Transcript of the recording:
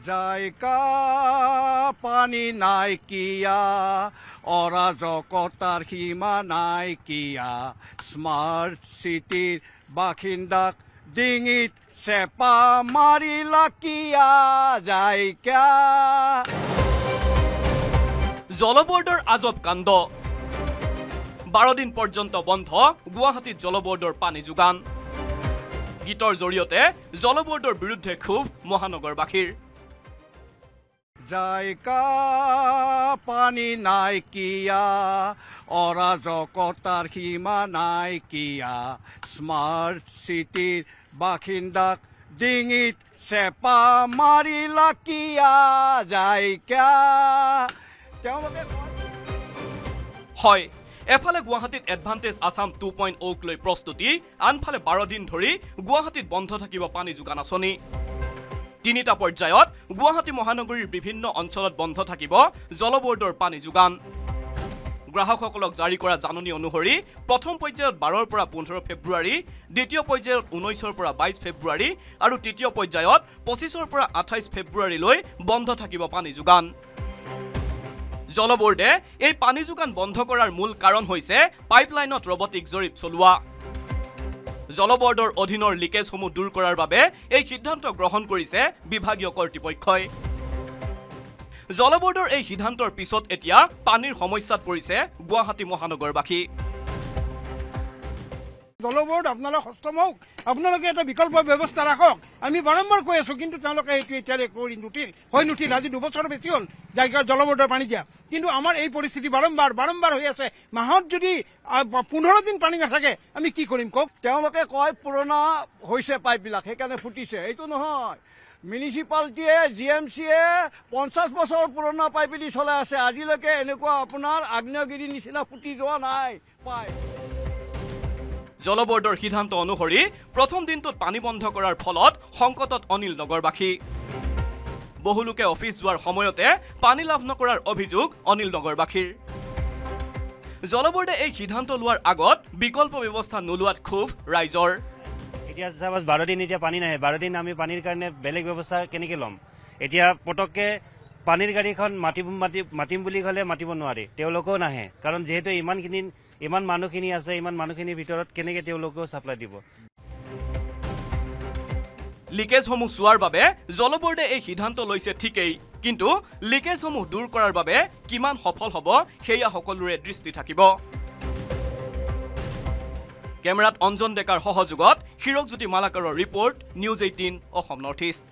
জায়গা পানি নাইকিয়া অৰাজকতাৰ সীমা নাইকিয়া স্মাৰ্ট সিটিৰ বাসিন্দাক ডিঙিত চেপা মাৰিলা কিয়া জায়গা জলবোৰ্ডৰ আজব কাণ্ড 12 দিন পৰ্যন্ত বন্ধ গুৱাহাটীত জলবোৰ্ডৰ পানী যোগান গীতৰ জৰিয়তে জলবোৰ্ডৰ বিৰুদ্ধে ক্ষোভ মহানগৰবাসীৰ জায়গা পানি নাইকিয়া অৰাজকতাৰ সীমা নাইকিয়া স্মাৰ্ট সিটিৰ বাসিন্দাক ডিঙিত চেপা মাৰিলা কিয়া জায়গা হয় এফালে গুৱাহাটীত এডভান্টেজ আসাম 2.0 লৈ প্ৰস্তুতি আনফালে 12 দিন ধৰি গুৱাহাটীত বন্ধ থাকিব পানী যোগান আঁচনি তিনিটা পৰ্যায়ত গুৱাহাটী মহানগৰীৰ বিভিন্ন অঞ্চলত বন্ধ থাকিব জলবোৰ্ডৰ পানী যোগান গ্ৰাহকসকলক জাৰি কৰা জাননী অনুসৰি প্ৰথম পৰ্যায়ত 12 পৰা 15 ফেব্ৰুৱাৰী দ্বিতীয় পৰ্যায়ত 19 পৰা 22 ফেব্ৰুৱাৰী আৰু তৃতীয় পৰ্যায়ত 25 পৰা 28 ফেব্ৰুৱাৰীলৈ বন্ধ থাকিব পানী যোগান জলবোৰ্ডে এই পানী যোগান বন্ধ কৰাৰ মূল কাৰণ হৈছে পাইপলাইনত ৰবটিক জৰীপ চলোৱা জলবোৰ্ডৰ অধীনৰ লিকেজসমূহ দূৰ কৰাৰ বাবে এই সিদ্ধান্ত গ্ৰহণ কৰিছে বিভাগীয় কৰ্তৃপক্ষই জলবোৰ্ডৰ এই সিদ্ধান্তৰ পিছত এতিয়া পানীৰ সমস্যাত পৰিছে গুৱাহাটী মহানগৰবাসী জলবোৰ্ড আপোনালোক সষ্টম হওক আপোনালোকে এটা বিকল্প ব্যৱস্থা ৰাখক আমি বাৰম্বাৰ কৈ আছো কিন্তু তেওঁলোকে এইটো এতিয়ালৈ কৰি নুঠিল আজি 2 বছৰ বেছি হ'ল জায়গাৰ জলবোৰ্ডৰ পানী দিয়া কিন্তু আমাৰ এই পৰিস্থিতি বাৰম্বাৰ হৈ আছে মাহত যদি 15 দিন পানী নাথাকে আমি কি কৰিম কওক তেওঁলোকে কয় পুৰণা হৈছে পাইপবিলাক সেইকাৰণে ফুটিছে এইটো নহয় মিউনিচিপালিটিয়ে জিএমচিয়ে 50 বছৰ পুৰণা পাইপেদি চলাই আছে আজিলৈকে এনেকুৱা আপোনাৰ আগ্নেয়গিৰি নিচিনা ফুটি যোৱা নাই পাইপ জলবোৰ্ডৰ সিদ্ধান্ত অনুসৰি প্ৰথম দিনটোত পানী বন্ধ কৰাৰ ফলত সংকটত অনিল নগৰবাসী বহু লোকে অফিচ যোৱাৰ সময়তে পানী লাভ নকৰাৰ অভিযোগ অনিল নগৰবাসীৰ জলবোৰ্ডে এই সিদ্ধান্ত লোৱাৰ আগত বিকল্প ব্যৱস্থা নোলোৱাত ক্ষোভ ৰাইজৰ এতিয়া সাপোজ 12 দিন এতিয়া পানী নাহে 12 দিন আমি পানীৰ কাৰণে বেলেগ ব্যৱস্থা কেনেকৈ ল'ম এতিয়া পটককে পানীৰ গাড়ীখন মাতিম বুলি ক'লে মাতিব নোৱাৰি তেওঁলোকেও নাহে কাৰণ যেহেতু ইমান মানুহখিনি আছে ইমান মানুহখিনিৰ ভিতৰত কেনেকৈ তেওঁলোকেও ছাপ্লাই দিব লিকেজসমূহ চোৱাৰ বাবে জলবোৰ্ডে এই সিদ্ধান্ত লৈছে ঠিকেই কিন্তু লিকেজসমূহ দূৰ কৰাৰ বাবে কিমান সফল হ'ব সেয়া সকলোৰে দৃষ্টি থাকিব কেমেৰাত অঞ্জন ডেকাৰ সহযোগত হিৰকজ্যোতি মালাকাৰৰ report news 18 Assam North east